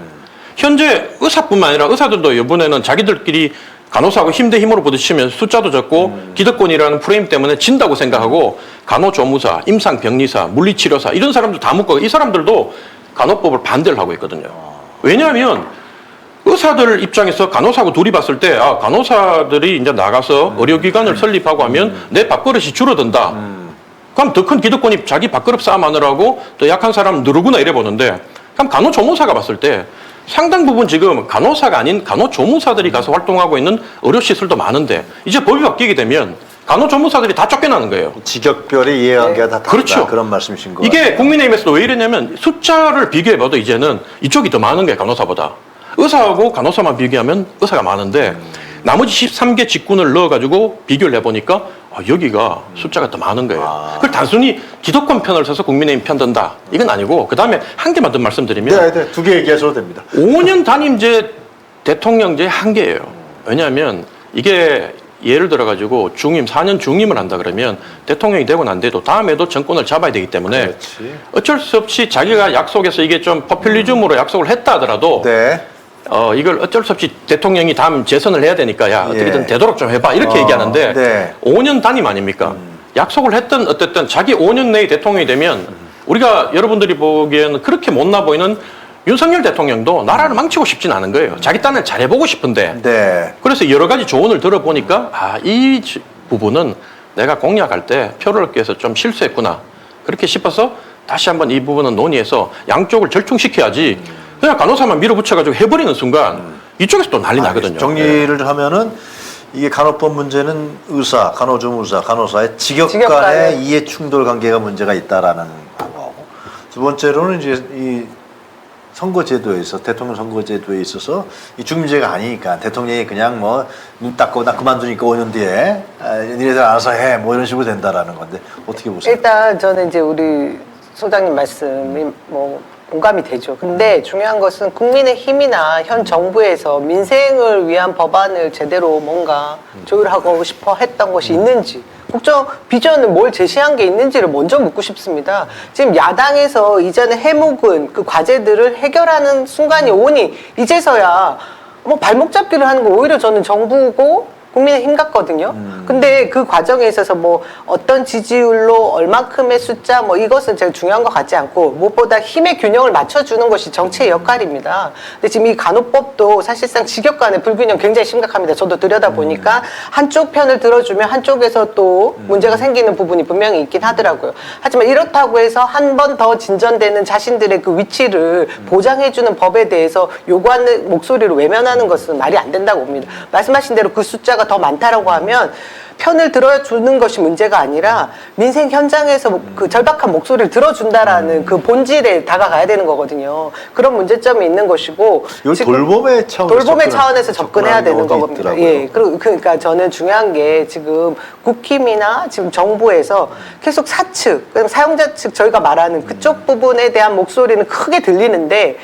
현재 의사뿐만 아니라 의사들도 이번에는 자기들끼리 간호사하고 힘 대 힘으로 부딪히면 숫자도 적고 기득권이라는 프레임 때문에 진다고 생각하고 간호조무사, 임상병리사, 물리치료사 이런 사람들 다 묶고 이 사람들도 간호법을 반대를 하고 있거든요. 왜냐하면 의사들 입장에서 간호사하고 둘이 봤을 때, 간호사들이 이제 나가서 의료기관을 설립하고 하면 내 밥그릇이 줄어든다. 그럼 더 큰 기득권이 자기 밥그릇 싸움 하느라고 또 약한 사람 누르구나 이래 보는데, 그럼 간호조무사가 봤을 때 상당 부분 지금 간호사가 아닌 간호조무사들이 가서 활동하고 있는 의료시설도 많은데, 이제 법이 바뀌게 되면 간호조무사들이 다 쫓겨나는 거예요. 직역별의 이해관계가 다 다르다. 그렇죠. 그런 말씀이신 거예요. 이게 국민의힘에서도 왜 이러냐면 숫자를 비교해봐도 이제는 이쪽이 더 많은 거예요, 간호사보다. 의사하고 간호사만 비교하면 의사가 많은데 나머지 13개 직군을 넣어가지고 비교를 해보니까 여기가 숫자가 더 많은 거예요. 그걸 단순히 기득권 편을 서서 국민의힘 편 든다. 이건 아니고 그 다음에 한 개만 더 말씀드리면 네, 두 개 얘기하셔도 됩니다. 5년 단임제 대통령제 한계예요. 왜냐하면 이게 예를 들어가지고 4년 중임을 한다 그러면 대통령이 되고 난 뒤에도 다음에도 정권을 잡아야 되기 때문에 그렇지. 어쩔 수 없이 자기가 약속해서 이게 좀 포퓰리즘으로 약속을 했다 하더라도 네. 이걸 어쩔 수 없이 대통령이 다음 재선을 해야 되니까 야 어떻게든 되도록 좀 해봐 이렇게 얘기하는데 네. 5년 단임 아닙니까? 약속을 했든 어쨌든 자기 5년 내에 대통령이 되면 우리가 여러분들이 보기에는 그렇게 못나 보이는 윤석열 대통령도 나라를 망치고 싶진 않은 거예요. 자기 딴을 잘해보고 싶은데 네. 그래서 여러 가지 조언을 들어보니까 이 부분은 내가 공약할 때 표를 얻기 위해서 좀 실수했구나 그렇게 싶어서 다시 한번 이 부분은 논의해서 양쪽을 절충시켜야지 그냥 간호사만 밀어붙여가지고 해버리는 순간 이쪽에서 또 난리 나거든요. 정리를 하면은 이게 간호법 문제는 의사, 간호조무사, 간호사의 직역 직역 간의 간에 이해 충돌 관계가 문제가 있다라는 거고 두 번째로는 이제 이 선거제도에서 대통령 선거제도에 있어서 이 중임제가 아니니까 대통령이 그냥 뭐 눈 닦고 나 그만두니까 5년 뒤에 니네들 알아서 해 뭐 이런 식으로 된다라는 건데 어떻게 보세요? 일단 저는 이제 우리 소장님 말씀이 뭐 공감이 되죠. 근데 중요한 것은 국민의힘이나 현 정부에서 민생을 위한 법안을 제대로 뭔가 조율하고 싶어 했던 것이 있는지 국정 비전을 뭘 제시한 게 있는지를 먼저 묻고 싶습니다. 지금 야당에서 이전에 해묵은 그 과제들을 해결하는 순간이 오니 이제서야 뭐 발목 잡기를 하는 거 오히려 저는 정부고 국민의힘 같거든요. 근데 그 과정에 있어서 뭐 어떤 지지율로 얼마큼의 숫자 뭐 이것은 제가 중요한 것 같지 않고 무엇보다 힘의 균형을 맞춰주는 것이 정치의 역할입니다. 근데 지금 이 간호법도 사실상 직역 간의 불균형 굉장히 심각합니다. 저도 들여다보니까 한쪽 편을 들어주면 한쪽에서 또 문제가 생기는 부분이 분명히 있긴 하더라고요. 하지만 이렇다고 해서 한 번 더 진전되는 자신들의 그 위치를 보장해주는 법에 대해서 요구하는 목소리를 외면하는 것은 말이 안 된다고 봅니다. 말씀하신 대로 그 숫자가 더 많다라고 하면 편을 들어주는 것이 문제가 아니라 민생 현장에서 그 절박한 목소리를 들어준다라는 그 본질에 다가가야 되는 거거든요. 그런 문제점이 있는 것이고 돌봄의 차원에서 접근해야 되는 겁니다. 예, 그러니까 저는 중요한 게 지금 국힘이나 지금 정부에서 계속 사측, 사용자 측 저희가 말하는 그쪽 부분에 대한 목소리는 크게 들리는데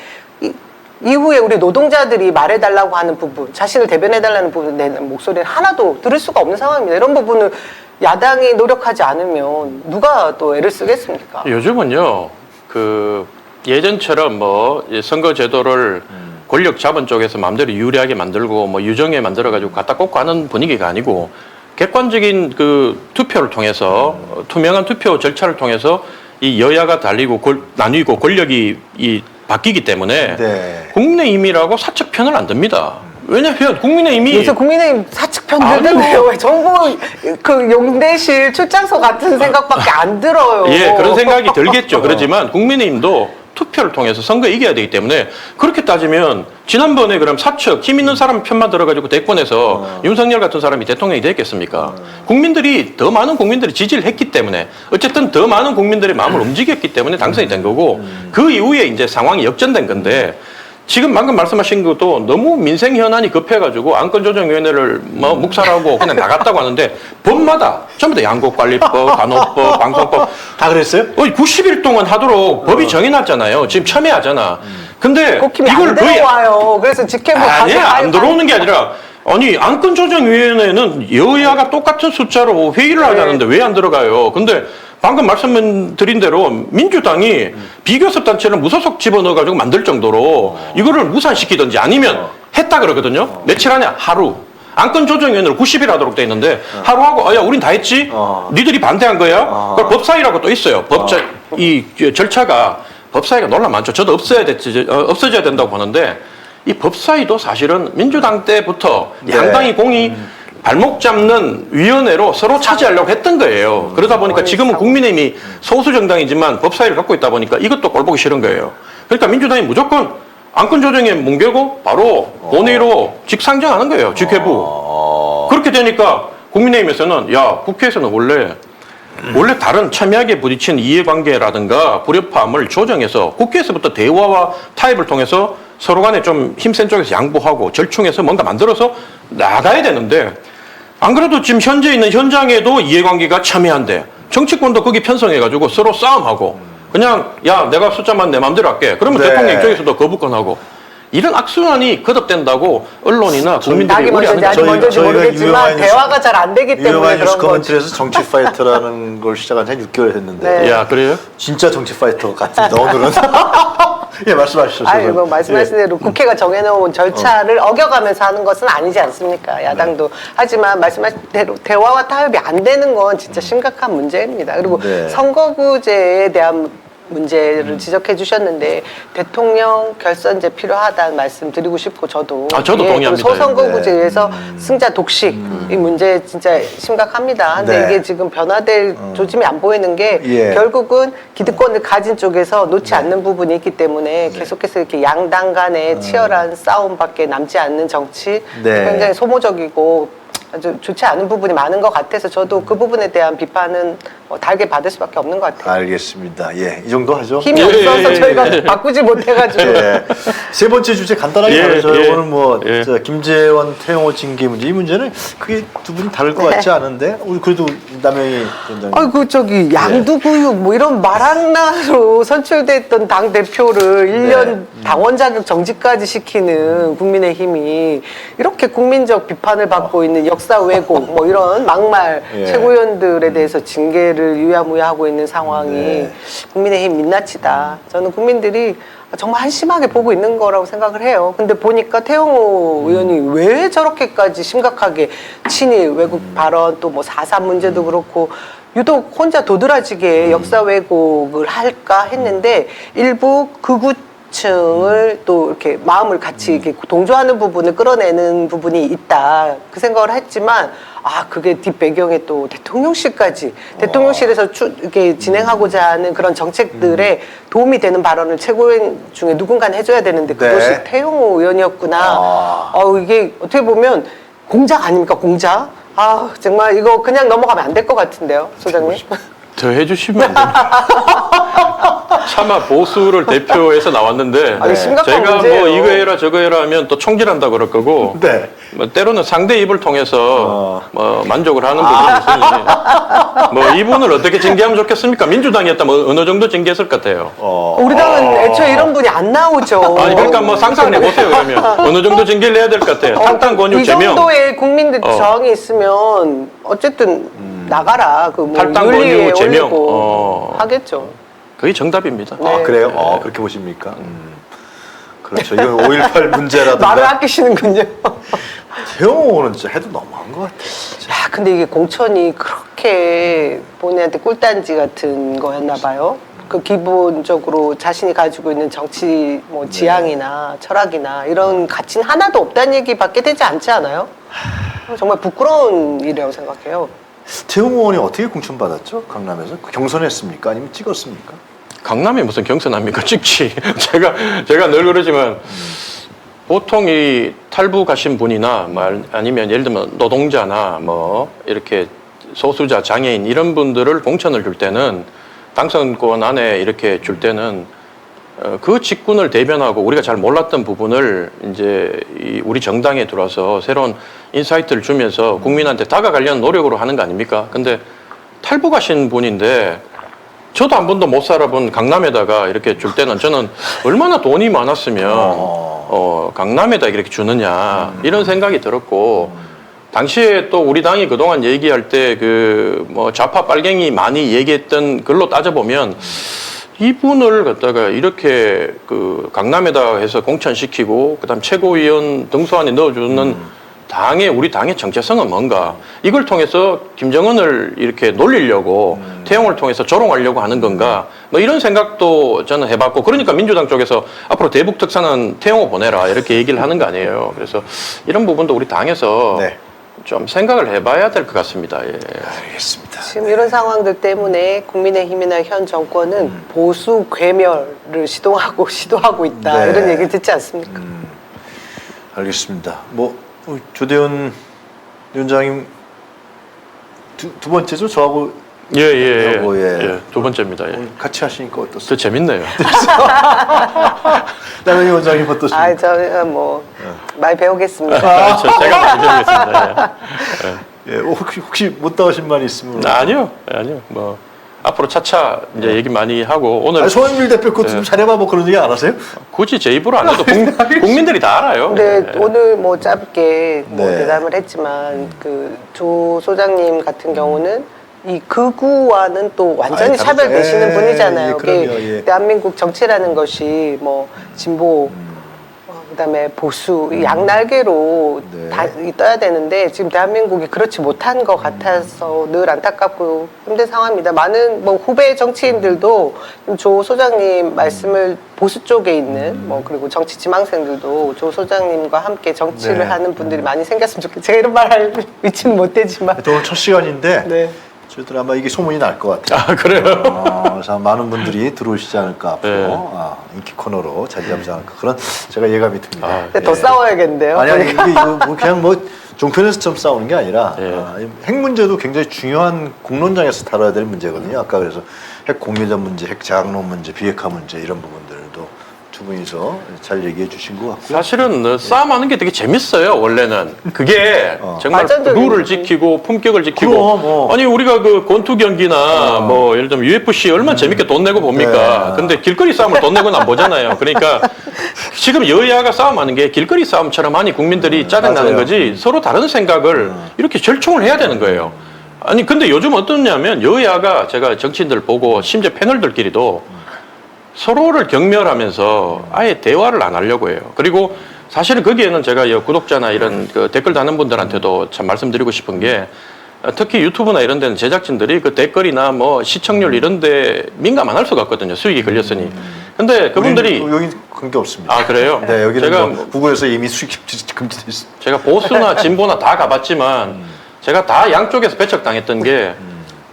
이후에 우리 노동자들이 말해달라고 하는 부분, 자신을 대변해달라는 부분 내는 목소리를 하나도 들을 수가 없는 상황입니다. 이런 부분을 야당이 노력하지 않으면 누가 또 애를 쓰겠습니까? 요즘은요, 그 예전처럼 뭐 선거 제도를 권력 자본 쪽에서 마음대로 유리하게 만들고 뭐 유정에 만들어가지고 갖다 꽂고 하는 분위기가 아니고 객관적인 그 투표를 통해서 투명한 투표 절차를 통해서 이 여야가 나뉘고 권력이 바뀌기 때문에 네. 국민의힘이라고 사측 편을 안 듭니다. 왜냐하면 국민의힘이 요새 국민의힘 사측편 들던데요. 왜 정부 그 용대실 출장소 같은 생각밖에 안 들어요. 예, 그런 생각이 들겠죠. 그렇지만 국민의힘도 투표를 통해서 선거에 이겨야 되기 때문에 그렇게 따지면 지난번에 그럼 사측 힘 있는 사람 편만 들어가지고 대권에서 윤석열 같은 사람이 대통령이 됐겠습니까? 국민들이 더 많은 국민들이 지지를 했기 때문에 어쨌든 더 많은 국민들의 마음을 움직였기 때문에 당선이 된 거고 그 이후에 이제 상황이 역전된 건데 지금 방금 말씀하신 것도 너무 민생 현안이 급해가지고 안건조정위원회를 뭐 묵살하고 그냥 나갔다고 하는데 법마다 전부 다 양곡관리법, 간호법, 방송법 다 그랬어요? 90일 동안 하도록 법이 정해놨잖아요. 지금 첨예하잖아. 근데 국힘이 안 들어와요. 그래서 직행부 아니 안 들어오는 게 아니라 아니 안건조정위원회는 여야가 똑같은 숫자로 회의를 하자는데 왜 안 들어가요? 근데 방금 말씀드린 대로 민주당이 비교섭 단체를 무소속 집어넣어가지고 만들 정도로 이거를 무산시키든지 아니면 했다 그러거든요. 며칠 하냐? 하루. 안건조정위원회를 90일 하도록 돼 있는데 하루 하고 야 우린 다 했지? 니들이 반대한 거야? 그럼 법사위라고 또 있어요. 이 절차가 법사위가 논란 많죠. 저도 없어져야 된다고 보는데 이 법사위도 사실은 민주당 때부터 양당이 공이 발목 잡는 위원회로 서로 차지하려고 했던 거예요. 그러다 보니까 지금은 국민의힘이 소수 정당이지만 법사위를 갖고 있다 보니까 이것도 꼴보기 싫은 거예요. 그러니까 민주당이 무조건 안건조정에 뭉개고 바로 본회의로 직상정하는 거예요. 직회부. 그렇게 되니까 국민의힘에서는 야 국회에서는 원래 다른 첨예하게 부딪힌 이해관계라든가 불협화음을 조정해서 국회에서부터 대화와 타협을 통해서 서로 간에 좀 힘센 쪽에서 양보하고 절충해서 뭔가 만들어서 나가야 되는데 안 그래도 지금 현재 있는 현장에도 이해관계가 첨예한데 정치권도 거기 편성해가지고 서로 싸움하고 그냥 야 내가 숫자만 내 마음대로 할게 그러면 네. 대통령 입장에서도 거부권하고 이런 악순환이 거듭된다고 언론이나 국민들이 낙이 우려하는 먼저인지 아직 먼저인지 저희가 모르겠지만 유용한 대화가 잘 안 되기 때문에 유용한 뉴스 그런 거지. 커멘트에서 정치 파이터라는 걸 시작한 지 한 6개월 했는데 네. 야 그래요? 진짜 정치 파이터 같은데 오늘은 예 말씀하시죠. 아니 뭐 말씀하신 대로 국회가 정해놓은 절차를 어겨가면서 하는 것은 아니지 않습니까? 야당도 하지만 말씀하신 대로 대화와 타협이 안 되는 건 진짜 심각한 문제입니다. 그리고 네. 선거구제에 대한 문제를 지적해 주셨는데 대통령 결선제 필요하다는 말씀 드리고 싶고 저도 저도 동의합니다. 소선거구제에서 승자 독식 이 문제 진짜 심각합니다. 근데 네. 이게 지금 변화될 조짐이 안 보이는 게 예. 결국은 기득권을 가진 쪽에서 놓지 않는 부분이 있기 때문에 계속해서 이렇게 양당 간의 치열한 싸움밖에 남지 않는 정치 네. 굉장히 소모적이고 아주 좋지 않은 부분이 많은 것 같아서 저도 그 부분에 대한 비판은 달게 받을 수밖에 없는 것 같아요. 알겠습니다. 예, 이 정도 하죠. 힘이 없어서 저희가 바꾸지 못해가지고. 예. 세 번째 주제 간단하게 다루죠. 예. 오늘 뭐 예. 김재원 태영호 징계 문제 이 문제는 크게 두 분이 다를 것 같지 않은데 우리 그래도 남영희 위원장님. 아이고 저기 양두구육 뭐 이런 말하나로 선출됐던 당 대표를 1년 당원 자격 정지까지 시키는 국민의힘이 이렇게 국민적 비판을 받고 있는 역사 왜곡 뭐 이런 막말 예. 최고위원들에 대해서 징계를 유야무야하고 있는 상황이 네. 국민의힘 민낯이다. 저는 국민들이 정말 한심하게 보고 있는 거라고 생각을 해요. 근데 보니까 태영호 의원이 왜 저렇게까지 심각하게 친일 왜곡 발언 또 뭐 4.3 문제도 그렇고 유독 혼자 도드라지게 역사 왜곡을 할까 했는데 일부 극우층을 또 이렇게 마음을 같이 이렇게 동조하는 부분을 끌어내는 부분이 있다. 그 생각을 했지만 그게 뒷배경에 또 대통령실까지 대통령실에서 이렇게 진행하고자 하는 그런 정책들에 도움이 되는 발언을 최고위원 중에 누군가는 해줘야 되는데 그것이 네. 태영호 의원이었구나. 이게 어떻게 보면 공작 아닙니까 공작? 정말 이거 그냥 넘어가면 안 될 것 같은데요, 소장님. 더 해주시면 안 됩니다. 차마 보수를 대표해서 나왔는데 심각한 제가 문제예요. 뭐 이거 해라 저거 해라 하면 또 총질한다 그럴 거고 네. 뭐 때로는 상대 입을 통해서 뭐 만족을 하는 부분이 있으니 뭐 이분을 어떻게 징계하면 좋겠습니까? 민주당이었다면 어느 정도 징계했을 것 같아요. 우리 당은 애초에 이런 분이 안 나오죠. 아니 그러니까 뭐 상상을 해보세요. 그러면 어느 정도 징계를 해야 될 것 같아요. 탈당 권유 이 제명. 정도의 국민들 저항이 있으면 어쨌든 나가라. 그뭐 탈당 윤리에 권유 제명. 올리고 하겠죠. 그게 정답입니다. 네. 아, 그래요? 그렇게 보십니까? 그렇죠. 이건 5.18 문제라든가. 말을 아끼시는군요. 태영호 의원은 진짜 해도 너무한 것 같아요. 야, 근데 이게 공천이 그렇게 본인한테 꿀단지 같은 거였나 봐요. 그 기본적으로 자신이 가지고 있는 정치 뭐 지향이나 철학이나 이런 가치는 하나도 없다는 얘기밖에 되지 않지 않아요? 정말 부끄러운 일이라고 생각해요. 태영호 의원이 어떻게 공천받았죠? 강남에서? 경선했습니까? 아니면 찍었습니까? 강남에 무슨 경선합니까? 찍지. 제가 늘 그러지만 보통 이 탈북 가신 분이나 아니면 예를 들면 노동자나 뭐 이렇게 소수자, 장애인 이런 분들을 공천을 줄 때는 당선권 안에 이렇게 줄 때는 그 직군을 대변하고 우리가 잘 몰랐던 부분을 이제 우리 정당에 들어와서 새로운 인사이트를 주면서 국민한테 다가가려는 노력으로 하는 거 아닙니까? 근데 탈북하신 분인데 저도 한 번도 못 살아본 강남에다가 이렇게 줄 때는 저는 얼마나 돈이 많았으면 강남에다 이렇게 주느냐 이런 생각이 들었고 당시에 또 우리 당이 그동안 얘기할 때 그 뭐 좌파 빨갱이 많이 얘기했던 걸로 따져보면 이분을 갖다가 이렇게 그 강남에다 해서 공천시키고 그다음 최고위원 등수안에 넣어주는 우리 당의 정체성은 뭔가 이걸 통해서 김정은을 이렇게 놀리려고 태용을 통해서 조롱하려고 하는 건가 뭐 이런 생각도 저는 해봤고 그러니까 민주당 쪽에서 앞으로 대북 특사는 태용호 보내라 이렇게 얘기를 하는 거 아니에요. 그래서 이런 부분도 우리 당에서 네. 좀 생각을 해봐야 될 것 같습니다. 예. 알겠습니다. 지금 이런 상황들 때문에 국민의힘이나 현 정권은 보수 괴멸을 시도하고 있다 네. 이런 얘기를 듣지 않습니까? 알겠습니다. 뭐 조대현 위원장님 두 번째죠? 저하고 예. 하고, 예. 두 번째입니다. 예. 오늘 같이 하시니까 어떻습니까? 그 재밌네요. 남현 위원장님 어떻습니까? 아, 저는 뭐 많이 배우겠습니다. 제가 많이 배우겠습니다. 예, 혹시 못 나오신 말이 있으면 아니요. 뭐 앞으로 차차 이제 얘기 많이 하고 오늘 송영길 대표 것도 좀 잘해봐 뭐 그런 얘기 안 하세요? 굳이 제 입으로 안 해도 국민들이 다 알아요. 근데 예. 오늘 뭐 짧게 뭐 네. 대담을 했지만 그 조 소장님 같은 경우는 이 극우와는 또 완전히 아이, 다르죠. 차별되시는 예, 분이잖아요. 예, 그게 그럼요, 예. 대한민국 정치라는 것이 뭐 진보 그다음에 보수 이 양날개로 네. 다 떠야 되는데 지금 대한민국이 그렇지 못한 것 같아서 늘 안타깝고 힘든 상황입니다. 많은 뭐 후배 정치인들도 조 소장님 말씀을 보수 쪽에 있는 뭐 그리고 정치 지망생들도 조 소장님과 함께 정치를 네. 하는 분들이 많이 생겼으면 좋겠어요. 제가 이런 말 할 위치는 못 되지만 오늘 첫 시간인데 네. 저희들 아마 이게 소문이 날 것 같아요. 아 그래요? 그래서 많은 분들이 들어오시지 않을까 앞으로 네. 인기 코너로 자리 잡지 않을까 그런 제가 예감이 듭니다. 아, 근데 더 싸워야겠는데요. 아니 그러니까. 이게 뭐 그냥 뭐 종편에서처럼 싸우는 게 아니라 예. 핵 문제도 굉장히 중요한 공론장에서 다뤄야 될 문제거든요. 아까 그래서 핵 공유전 문제, 핵 자각론 문제, 비핵화 문제 이런 부분들도 두 분이서 잘 얘기해 주신 것 같고요. 사실은 싸움하는 게 되게 재밌어요. 원래는 그게 정말 발전적인 룰을 거지. 지키고 품격을 지키고 그럼, 아니 우리가 그 권투 경기나 뭐 예를 들면 UFC 얼마나 재밌게 돈 내고 봅니까? 네. 근데 길거리 싸움을 돈 내고는 안 보잖아요. 그러니까 지금 여야가 싸움하는 게 길거리 싸움처럼 하니 국민들이 짜증나는 맞아요. 거지 서로 다른 생각을 이렇게 절충을 해야 되는 거예요. 아니 근데 요즘 어떠냐면 여야가 제가 정치인들 보고 심지어 패널들끼리도 서로를 경멸하면서 아예 대화를 안 하려고 해요. 그리고 사실은 거기에는 제가 구독자나 이런 그 댓글 다는 분들한테도 참 말씀드리고 싶은 게 특히 유튜브나 이런 데는 제작진들이 그 댓글이나 뭐 시청률 이런 데 민감 안 할 수가 없거든요. 수익이 걸렸으니. 근데 그분들이 여기 관계 없습니다. 아 그래요? 네, 여기는 제가 뭐 구글에서 이미 수익 금지돼 있습니다. 제가 보수나 진보나 다 가봤지만 제가 다 양쪽에서 배척당했던 게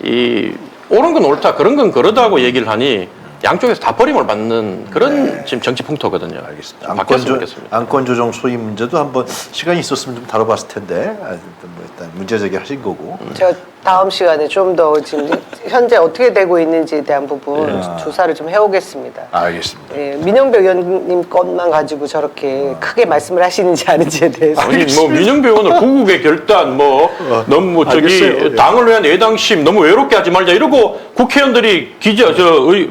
이 옳은 건 옳다 그런 건 그러다고 얘기를 하니 양쪽에서 다 버림을 받는 그런 지금 정치 풍토거든요. 알겠습니다. 바뀌었으면 좋겠습니다. 안건 조정 소위 문제도 한번 시간이 있었으면 좀 다뤄봤을 텐데 뭐 일단 문제 제기하신 거고. 제가 다음 시간에 좀 더 지금 현재 어떻게 되고 있는지에 대한 부분 네. 조사를 좀 해오겠습니다. 알겠습니다. 예, 민영배 의원님 것만 가지고 저렇게 크게 말씀을 하시는지 아닌지에 대해서. 아니 뭐 민영배 의원은 구국의 결단 뭐 너무 저기 알겠어요. 예. 당을 위한 애당심 너무 외롭게 하지 말자 이러고 국회의원들이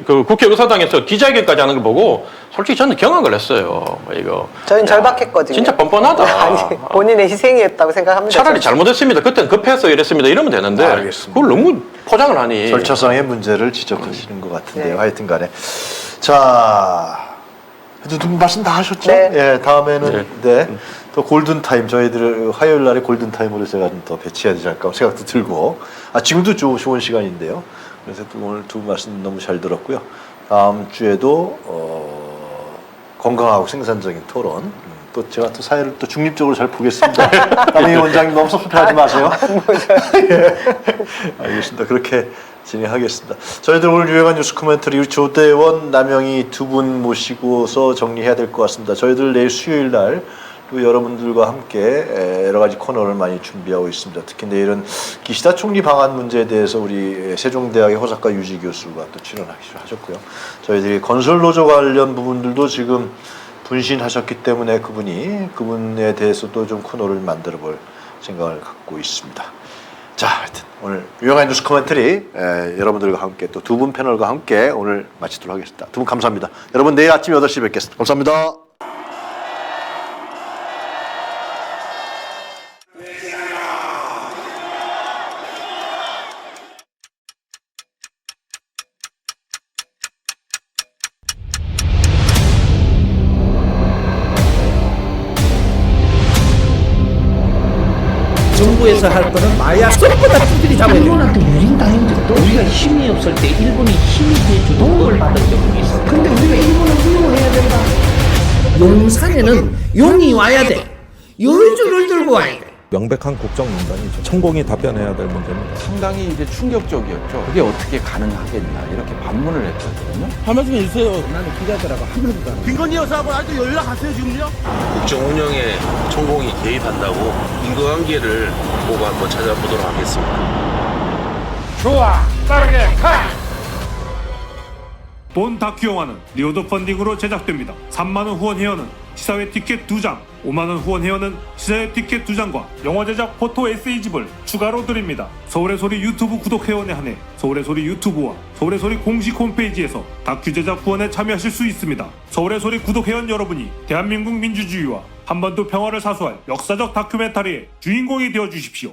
그 국회의사당에서 기자회견까지 하는 거 보고 솔직히 저는 경악을 했어요. 뭐 이거 저희는 절박했거든요. 진짜 뻔뻔하다. 아니, 본인의 희생이었다고 생각합니다. 차라리 저는. 잘못했습니다. 그때는 급해서 이랬습니다. 이러면 되는데 알겠습니다. 그걸 너무 포장을 하니. 절차상의 문제를 지적하시는 것 같은데요. 네. 하여튼 간에. 자, 그래도 두 분 말씀 다 하셨죠? 네. 예, 다음에는, 네. 또 골든타임, 저희들 화요일 날에 골든타임으로 제가 좀 더 배치해야 되지 않을까 생각도 들고. 지금도 좋은 시간인데요. 그래서 또 오늘 두 분 말씀 너무 잘 들었고요. 다음 주에도, 건강하고 생산적인 토론. 또 제가 또 사회를 또 중립적으로 잘 보겠습니다. 남희 원장님 너무 섭섭해하지 마세요. 예. 알겠습니다. 그렇게 진행하겠습니다. 저희들 오늘 유용한 뉴스 코멘터리 조대원, 남영희 두 분 모시고서 정리해야 될 것 같습니다. 저희들 내일 수요일 날 또 여러분들과 함께 여러 가지 코너를 많이 준비하고 있습니다. 특히 내일은 기시다 총리 방안 문제에 대해서 우리 세종대학의 호사카 유지 교수가 또 출연하기로 하셨고요. 저희들이 건설노조 관련 부분들도 지금 분신하셨기 때문에 그분에 대해서도 좀 코너를 만들어 볼 생각을 갖고 있습니다. 자, 하여튼 오늘 유용한 뉴스 코멘터리 여러분들과 함께 또 두 분 패널과 함께 오늘 마치도록 하겠습니다. 두 분 감사합니다. 여러분 내일 아침 8시에 뵙겠습니다. 감사합니다. 정부에서 할 거는 마약 쏙보다 두들이 잡아야 돼. 일본한테 유린당한 적도 우리가 힘이 없을 때 일본이 힘이 돼주는 도움을 받은 적이 있어. 근데 우리가 일본을 훌륭해야 된다. 용산에는 용이 와야 돼. 요주를 들고 와야 돼. 명백한 국정농단이죠. 천공이 답변해야 될 문제입니다. 상당히 이제 충격적이었죠. 그게 어떻게 가능하겠나 이렇게 반문을 했거든요. 한 말씀 해주세요. 나는 기자들하고 한 번도 안 해. 김건희 여사하고 아직 연락하세요 지금요? 국정 운영에 천공이 개입한다고 인과관계를 보고 한번 찾아보도록 하겠습니다. 좋아, 빠르게 가! 본 다큐 영화는 리오드 펀딩으로 제작됩니다. 3만원 후원 회원은 시사회 티켓 2장, 5만원 후원 회원은 시사회 티켓 2장과 영화 제작 포토 에세이집을 추가로 드립니다. 서울의 소리 유튜브 구독 회원에 한해 서울의 소리 유튜브와 서울의 소리 공식 홈페이지에서 다큐 제작 후원에 참여하실 수 있습니다. 서울의 소리 구독 회원 여러분이 대한민국 민주주의와 한반도 평화를 사수할 역사적 다큐멘터리의 주인공이 되어 주십시오.